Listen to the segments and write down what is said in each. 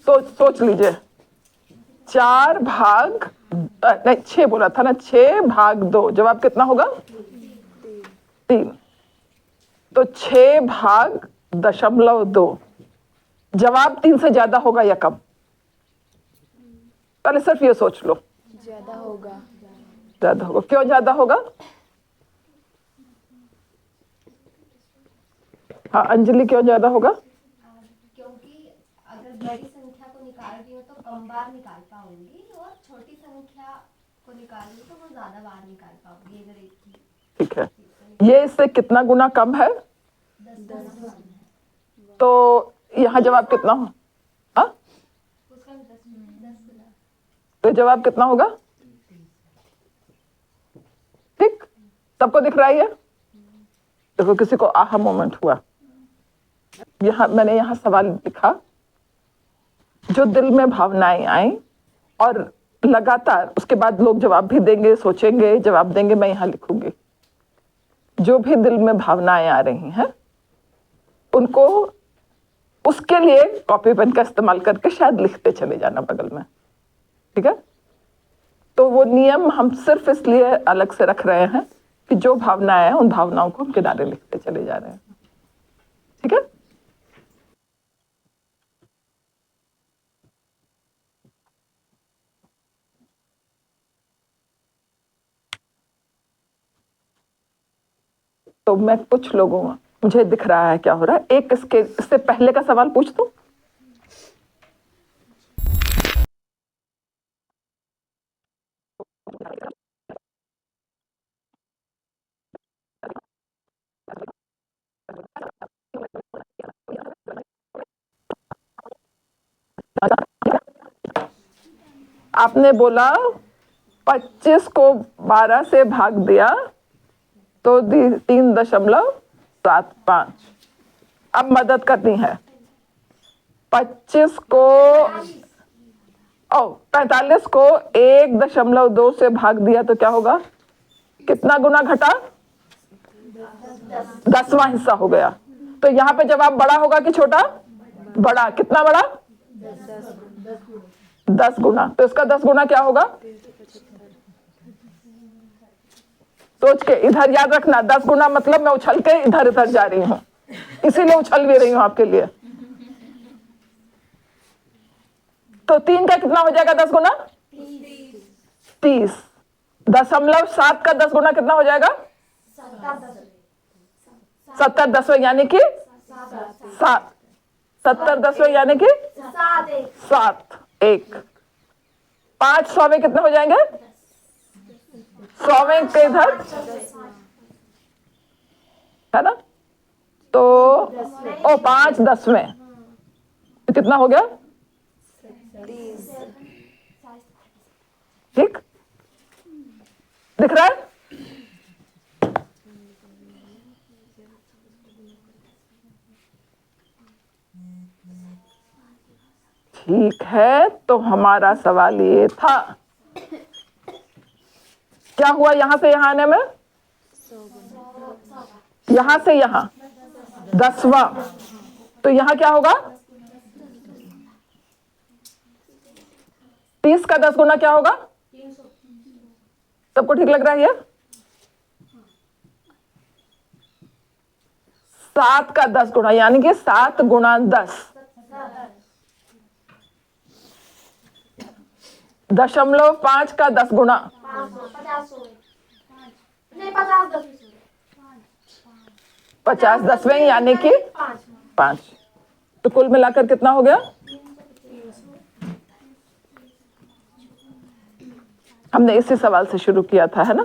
सोच लीजिए, 4 भाग नहीं 6 बोला था ना, 6 भाग 2, जवाब कितना होगा? 3। तो 6 भाग 0.2, जवाब 3 से ज्यादा होगा या कम? पहले सिर्फ ये सोच लो। ज्यादा होगा। ज्यादा होगा। क्यों ज्यादा होगा? हाँ अंजलि, क्यों ज्यादा होगा? क्योंकि अगर बड़ी संख्या को निकाल रही हो तो कम बार निकाल पाऊंगी, और छोटी संख्या को निकाल रही हो तो वो ज्यादा बार निकाल पाऊंगी। अगर एक ही ठीक है, ये इससे कितना गुना कम है? 10 तो यहाँ जवाब कितना हो? हाँ, उसका 10 गुना। तो जवाब कितना होगा? ठीक, सबको दिख रहा है ये? देखो किसी को आहा मोमेंट हुआ। यहाँ मैंने यहाँ सवाल लिखा, जो दिल में भावनाएं आई और लगातार उसके बाद लोग जवाब भी देंगे, सोचेंगे, जवाब देंगे, मैं यहाँ लिखूंगी। जो भी दिल में भावनाएं आ रही हैं उनको उसके लिए कॉपी पेन का इस्तेमाल करके शायद लिखते चले जाना बगल में। ठीक है, तो वो नियम हम सिर्फ इसलिए अलग से रख रहे हैं कि जो भावनाएं हैं उन भावनाओं को हम किनारे लिखते चले जा रहे हैं। ठीक है, तो मैं कुछ लोगों, मुझे दिख रहा है क्या हो रहा है। एक इससे पहले का सवाल पूछ दूं? आपने बोला 25 को 12 से भाग दिया तो 3.75। अब मदद करनी है। 25 को 45 को 1.2 से भाग दिया तो क्या होगा? कितना गुना घटा? 10वां हिस्सा हो गया। तो यहाँ पे जवाब बड़ा होगा कि छोटा? बड़ा। कितना बड़ा? 10 गुना। तो इसका 10 गुना क्या होगा? सोच के इधर याद रखना, 10 गुना मतलब मैं उछल के इधर इधर जा रही हूँ, इसीलिए उछल भी रही हूँ आपके लिए। तो 3 का कितना हो जाएगा 10 गुना? 30। 0.7 का 10 गुना कितना हो जाएगा? 70 10वें यानी कि 7। 70 10वें यानी कि 7। 1 5 100वें कितने हो जाएंगे? 100वें के इधर है ना, तो 5 10वें तो कितना हो गया? ठीक दिख रहा है? ठीक है, तो हमारा सवाल ये था, क्या हुआ यहां से यहां आने में? यहां से यहां 10वां, तो यहां क्या होगा? 30 का 10 गुना क्या होगा? सबको ठीक लग रहा है ये? 7 का 10 गुना यानी कि 7 गुणा 10, 0.5 का 10 गुना 50 10वें यानी कि 5। तो कुल मिलाकर कितना हो गया? हमने इसी सवाल से शुरू किया था, है ना?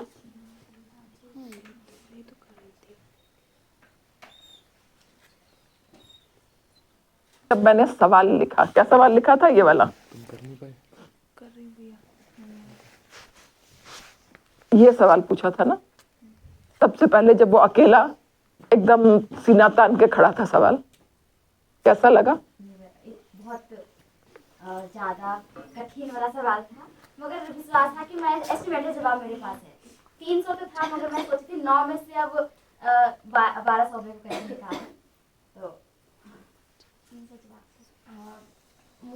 तब मैंने सवाल लिखा, क्या सवाल लिखा था? ये वाला, ये सवाल पूछा था ना सबसे पहले, जब वो अकेला एकदम सीना तान के खड़ा था। सवाल कैसा लगा? बहुत ज्यादा कठिन वाला सवाल था, मगर विश्वास था कि मैं एस्टिमेटेड जवाब मेरे पास है। 300 तो था, मगर मैं सोची थी 9 में से अब 1200 में कैसे था, तो 300 जवाब।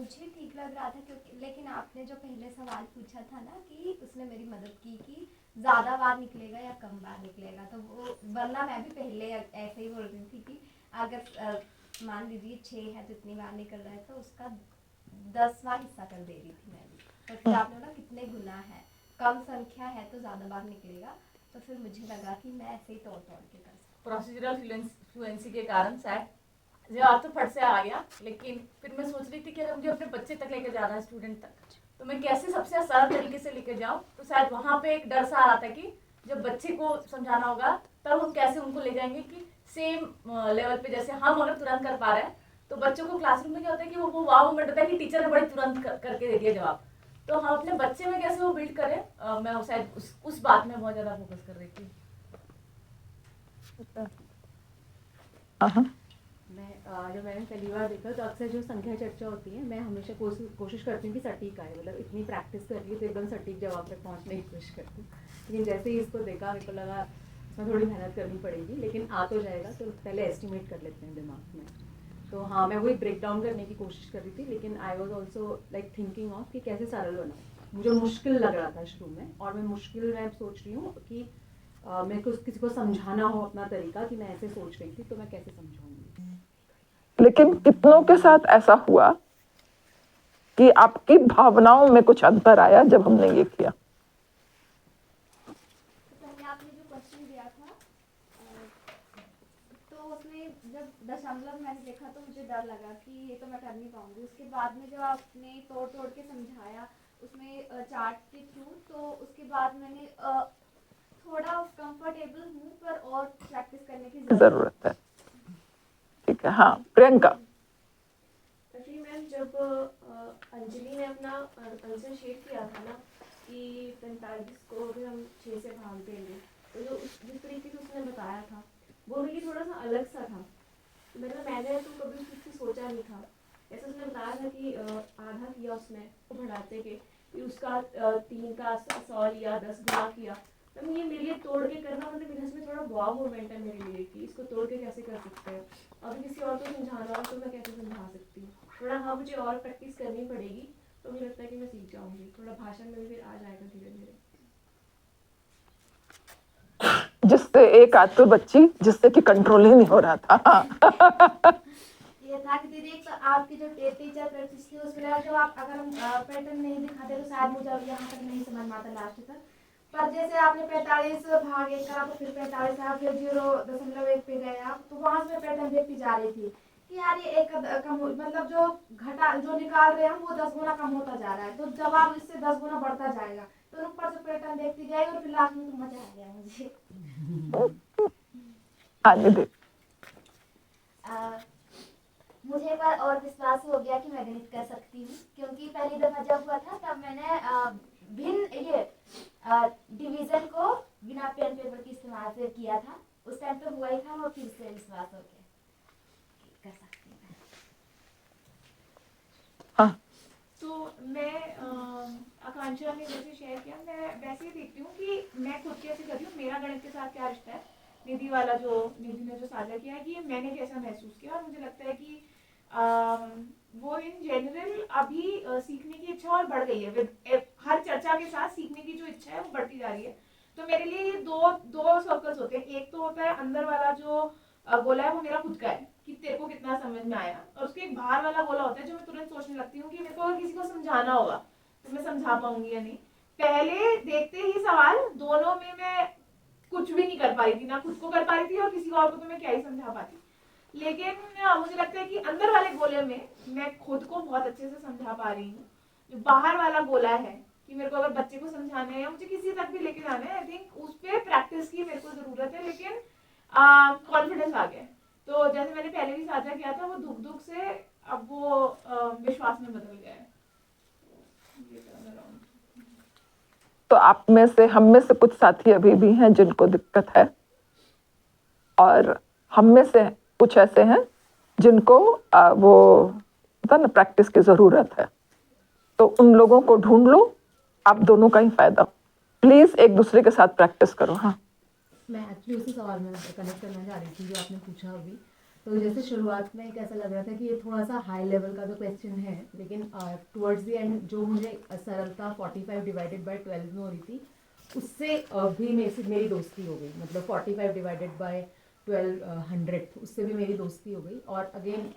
मुझे ठीक लग रहा था क्योंकि लेकिन आपने जो पहले सवाल पूछा था ना कि उसने मेरी मदद की कि ज़्यादा बार निकलेगा या कम बार निकलेगा, तो वो वरना मैं भी पहले ऐसे ही बोल रही थी कि अगर मान लीजिए 6 है तो इतनी बार निकल रहा है तो उसका 10वां हिस्सा कर दे रही थी मैं भी। तो फिर आपने बोला कितने गुना है, कम संख्या है तो ज़्यादा बार निकलेगा, तो फिर मुझे लगा कि मैं ऐसे ही तोड़ तोड़ के कर सकती प्रोसीजरल फ्लुएंसी के कारण शायद जवाब तो फट से आ गया, लेकिन फिर मैं सोच रही थी कि अगर मुझे अपने बच्चे तक लेकर जाना है, स्टूडेंट तक, तो मैं कैसे सबसे आसान तरीके से लेकर जाऊँ। तो शायद वहाँ पे एक डर सा आ रहा था कि जब बच्चे को समझाना होगा तब हम कैसे उनको ले जाएंगे कि सेम लेवल पे जैसे हम अगर तुरंत कर पा रहे हैं, तो बच्चों को क्लासरूम में क्या होता है कि वो वाव मोमेंट होता है कि टीचर ने बड़े तुरंत करके दे दिया जवाब। तो हम अपने बच्चे में कैसे वो बिल्ड करें, मैं शायद उस बात में बहुत ज़्यादा फोकस कर रही थी। जब मैंने पहली बार देखा तो अक्सर जो संख्या चर्चा होती है, मैं हमेशा कोशिश करती हूँ कि सटीक आए, मतलब इतनी प्रैक्टिस कर ली तो एकदम सटीक जवाब तक पहुँचने की कोशिश करती हूँ। लेकिन जैसे ही इसको देखा मेरे को लगा इसमें थोड़ी मेहनत करनी पड़ेगी, लेकिन आ तो जाएगा, तो पहले एस्टिमेट कर लेते हैं दिमाग में। तो हाँ, मैं वही ब्रेक डाउन करने की कोशिश कर रही थी, लेकिन I was also like thinking of कि कैसे सरल बनाऊँ। मुझे मुश्किल लग रहा था शुरू में, और मैं मुश्किल में सोच रही हूँ कि मेरे को किसी को समझाना हो अपना तरीका कि मैं ऐसे सोच रही थी तो मैं कैसे समझाऊंगी। लेकिन कितनों के साथ ऐसा हुआ कि आपकी भावनाओं में कुछ अंतर आया जब हमने ये किया? तो पहले आपने जो क्वेश्चन दिया था तो उसमें जब दशमलव मैंने देखा तो मुझे डर लगा कि ये तो मैं कर नहीं पाऊंगी। उसके बाद में जब आपने तोड़ तोड़ के समझाया उसमें चार्ट के थ्रू, तो उसके बाद मैंने थोड़ा कंफर्टेबल हूँ, पर और प्रैक्टिस करने की जरूरत है। ठीक है, हाँ प्रियंका। रफी मैम, जब अंजलि ने अपना आंसर शेयर किया था ना कि 45 को भी हम 6 से भाग देंगे, तो जो जिस तरीके से उसने बताया था वो मेरे लिए थोड़ा सा अलग सा था। मैंने तो कभी ठीक से सोचा नहीं था। ऐसा उसने बताया था कि आधा किया उसने बढ़ाते के, फिर उसका 3 का 100 लिया, 10 गुना किया। तो ये मेरे लिए तोड़ के करना, मतलब मेरे इसमें थोड़ा वाव मोमेंट है मेरे लिए कि इसको तोड़ के कैसे कर सकते हैं। अभी किसी और को समझाना हो तो मैं कैसे समझा सकती हूँ। थोड़ा हाँ, मुझे और प्रैक्टिस करनी पड़ेगी, तो मुझे लगता है कि मैं सीख जाऊँगी। थोड़ा भाषण में भी फिर आ जाएगा धीरे धीरे। जिससे एक आतुर बच्ची जिससे कि कंट्रोल ही नहीं हो रहा था। ये था कि दीदी तो आपकी जो टीचर प्रैक्टिस थी उसमें जो आप अगर हम पैटर्न नहीं दिखाते तो शायद मुझे यहाँ तक नहीं समझ में आता लास्ट तक। पर जैसे आपने 45 भाग 1 करा तो फिर 45 आप फिर 0.1 पे गए आप, तो वहाँ से पैटर्न देखती जा रही थी कि यार ये एक कम मतलब जो घटा जो निकाल रहे हैं हम वो 10 गुना कम होता जा रहा है, तो जवाब इससे 10 गुना बढ़ता जाएगा। तो ऊपर से पैटर्न देखती जाएगी और फिर लास्ट में तो मजा आ गया मुझे। आगे देख। मुझे एक बार और विश्वास हो गया कि मैं गणित कर सकती हूँ, क्योंकि पहली दफा जब हुआ था तब मैंने भिन्न ये डिवीजन को बिना पेन पेपर के इस्तेमाल से किया था। उस टाइम तो हुआ ही था, वो फिर से विश्वास हो गया कर सकती हूँ। हाँ, तो मैं आकांक्षा ने जैसे शेयर किया, मैं वैसे ही देखती हूँ कि मैं खुद कैसे कर रही हूँ, मेरा गणित के साथ क्या रिश्ता है। निधि वाला जो निधि ने जो साझा किया है कि मैंने कैसा महसूस किया, और मुझे लगता है कि वो इन जनरल अभी सीखने की इच्छा और बढ़ गई है। विद हर चर्चा के साथ सीखने की जो इच्छा है वो बढ़ती जा रही है। तो मेरे लिए ये दो सर्कल्स होते हैं। एक तो होता है अंदर वाला जो गोला है, वो मेरा खुद का है कि तेरे को कितना समझ में आया, और उसके एक बाहर वाला गोला होता है जो मैं तुरंत सोचने लगती हूँ कि मेरे को अगर किसी को समझाना होगा तो मैं समझा पाऊंगी या नहीं। पहले देखते ही सवाल दोनों में मैं कुछ भी नहीं कर पा रही थी, ना खुद को कर पा रही थी और किसी और को तो मैं क्या ही समझा पाती। लेकिन मुझे लगता है कि अंदर वाले गोले में मैं खुद को बहुत अच्छे से समझा पा रही हूँ। जो बाहर वाला गोला है कि मेरे को अगर बच्चे को समझाना है या मुझे किसी तक भी लेके जाना है, आई थिंक उस पर प्रैक्टिस की मेरे को जरूरत है। लेकिन कॉन्फिडेंस आ गया। तो जैसे मैंने पहले भी साझा किया था, वो दुख दुख से अब वो विश्वास में बदल गया है। तो आप में से हम में से कुछ साथी अभी भी हैं जिनको दिक्कत है, और हम में से कुछ ऐसे हैं जिनको वो पता ना प्रैक्टिस की जरूरत है। तो उन लोगों को ढूंढ लो, आप दोनों का ही फायदा। प्लीज एक दूसरे के साथ प्रैक्टिस करो। हाँ, मैं एक्चुअली उसी सवाल में कनेक्ट करना चाह रही थी जो आपने पूछा अभी। तो जैसे शुरुआत में एक ऐसा लग रहा था कि ये थोड़ा सा हाई लेवल का तो क्वेश्चन है, लेकिन टुवर्ड्स द एंड जो मुझे सरलता 45 डिवाइडेड बाय 12 में हो रही थी, उससे भी मेरी दोस्ती हो गई। मतलब 45 डिवाइडेड बाय 1200 उससे भी मेरी दोस्ती हो गई। और अगेन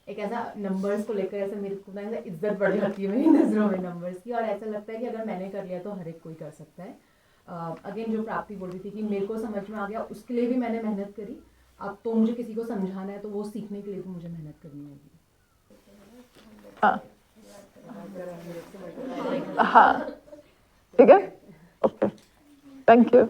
एक ऐसा नंबर्स को लेकर ऐसा मेरे को ना ऐसा इज्जत बढ़ जाती है मेरी नज़रों में नंबर्स की, और ऐसा लगता है कि अगर मैंने कर लिया तो हर एक कोई कर सकता है। अगेन जो प्राप्ति बोल रही थी कि मेरे को समझ में आ गया, उसके लिए भी मैंने मेहनत करी। अब तो मुझे किसी को समझाना है तो वो सीखने के लिए भी मुझे मेहनत करनी होगी। हाँ, ठीक है, ओके, थैंक यू।